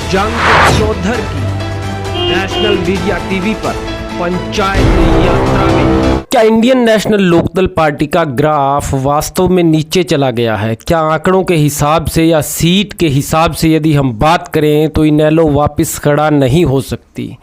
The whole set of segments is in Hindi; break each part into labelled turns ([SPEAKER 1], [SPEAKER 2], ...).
[SPEAKER 1] जंग चौधर की नेशनल मीडिया टीवी पर पंचायत यात्रा में। क्या इंडियन नेशनल लोकदल पार्टी का ग्राफ वास्तव में नीचे चला गया है? क्या आंकड़ों के हिसाब से या सीट के हिसाब से यदि हम बात करें तो इनेलो वापस खड़ा नहीं हो सकती?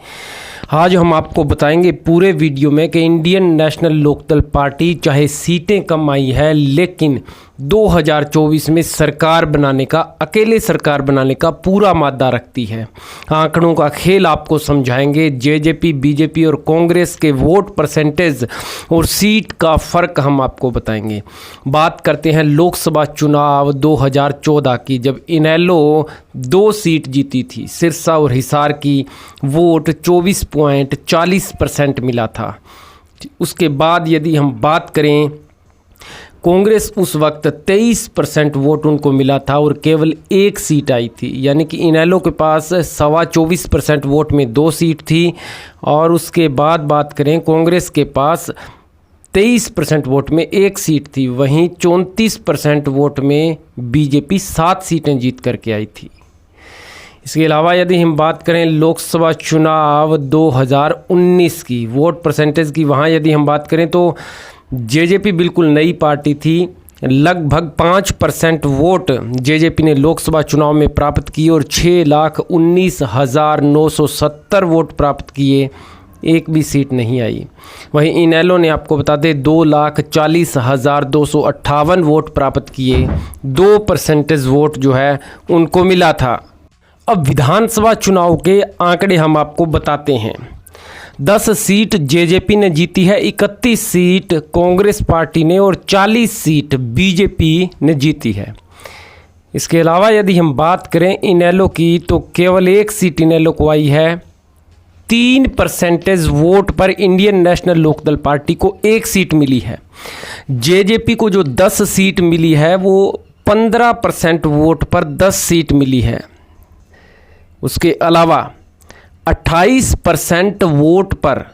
[SPEAKER 1] आज हम आपको बताएंगे पूरे वीडियो में कि इंडियन नेशनल लोकदल पार्टी चाहे सीटें कम आई है लेकिन 2024 में सरकार बनाने का, अकेले सरकार बनाने का पूरा मादा रखती है। आंकड़ों का खेल आपको समझाएंगे, जेजेपी, बीजेपी और कांग्रेस के वोट परसेंटेज और सीट का फ़र्क हम आपको बताएंगे। बात करते हैं लोकसभा चुनाव 2014 की, जब इनेलो 2 सीट जीती थी। सिरसा और हिसार की वोट 24.40% मिला था। उसके बाद यदि हम बात करें, कांग्रेस उस वक्त 23% वोट उनको मिला था और केवल 1 सीट आई थी, यानी कि इनेलो के पास 24.25% वोट में 2 सीट थी। और उसके बाद बात करें, कांग्रेस के पास 23% वोट में 1 सीट थी। वहीं 34% वोट में बीजेपी 7 सीटें जीत करके आई थी। इसके अलावा यदि हम बात करें लोकसभा चुनाव 2019 की वोट परसेंटेज की, वहाँ यदि हम बात करें तो जेजेपी बिल्कुल नई पार्टी थी। लगभग 5% वोट जेजेपी ने लोकसभा चुनाव में प्राप्त किए और 6,19,970 वोट प्राप्त किए, एक भी सीट नहीं आई। वहीं इनेलो ने आपको बता दें 2,40,258 वोट प्राप्त किए, 2% वोट जो है उनको मिला था। अब विधानसभा चुनाव के आंकड़े हम आपको बताते हैं। 10 सीट जेजेपी ने जीती है, 31 सीट कांग्रेस पार्टी ने और 40 सीट बीजेपी ने जीती है। इसके अलावा यदि हम बात करें इनेलो की, तो केवल 1 सीट इनेलो को आई है। 3% वोट पर इंडियन नेशनल लोकदल पार्टी को 1 सीट मिली है। जेजेपी को जो 10 सीट मिली है वो 15% वोट पर 10 सीट मिली है। उसके अलावा 28% वोट पर,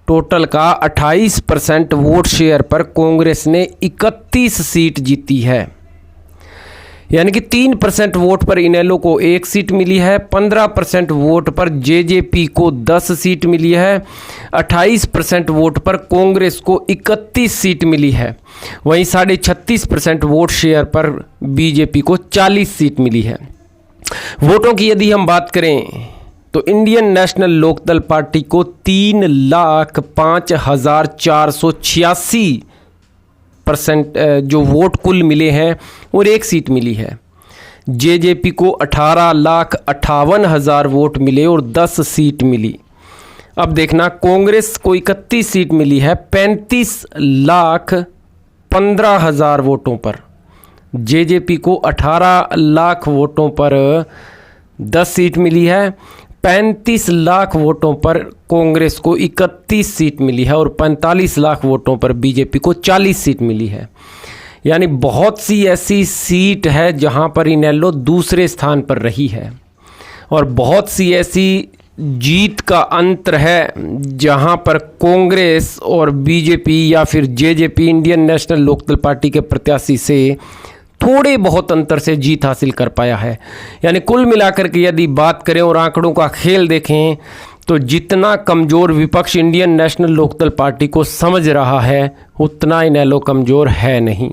[SPEAKER 1] टोटल का 28% वोट शेयर पर कांग्रेस ने 31 सीट जीती है। यानी कि 3% वोट पर इनेलो को 1 सीट मिली है, 15% वोट पर जेजेपी को 10 सीट मिली है, 28% वोट पर कांग्रेस को 31 सीट मिली है। वहीं 36.5% वोट शेयर पर बीजेपी को 40 सीट मिली है। वोटों की यदि हम बात करें तो इंडियन नेशनल लोकदल पार्टी को 3,05,486% जो वोट कुल मिले हैं और 1 सीट मिली है। जेजेपी को 18,58,000 वोट मिले और 10 सीट मिली। अब देखना, कांग्रेस को 31 सीट मिली है 35,15,000 वोटों पर। जेजेपी को 18 लाख वोटों पर 10 सीट मिली है। 35 लाख वोटों पर कांग्रेस को 31 सीट मिली है और 45 लाख वोटों पर बीजेपी को 40 सीट मिली है। यानी बहुत सी ऐसी सीट है जहां पर इनेलो दूसरे स्थान पर रही है और बहुत सी ऐसी जीत का अंतर है जहां पर कांग्रेस और बीजेपी या फिर JJP, Indian National Lokdal party के प्रत्याशी से थोड़े बहुत अंतर से जीत हासिल कर पाया है। यानी कुल मिलाकर के यदि बात करें और आंकड़ों का खेल देखें तो जितना कमज़ोर विपक्ष इंडियन नेशनल लोकदल पार्टी को समझ रहा है उतना इनेलो कमज़ोर है नहीं।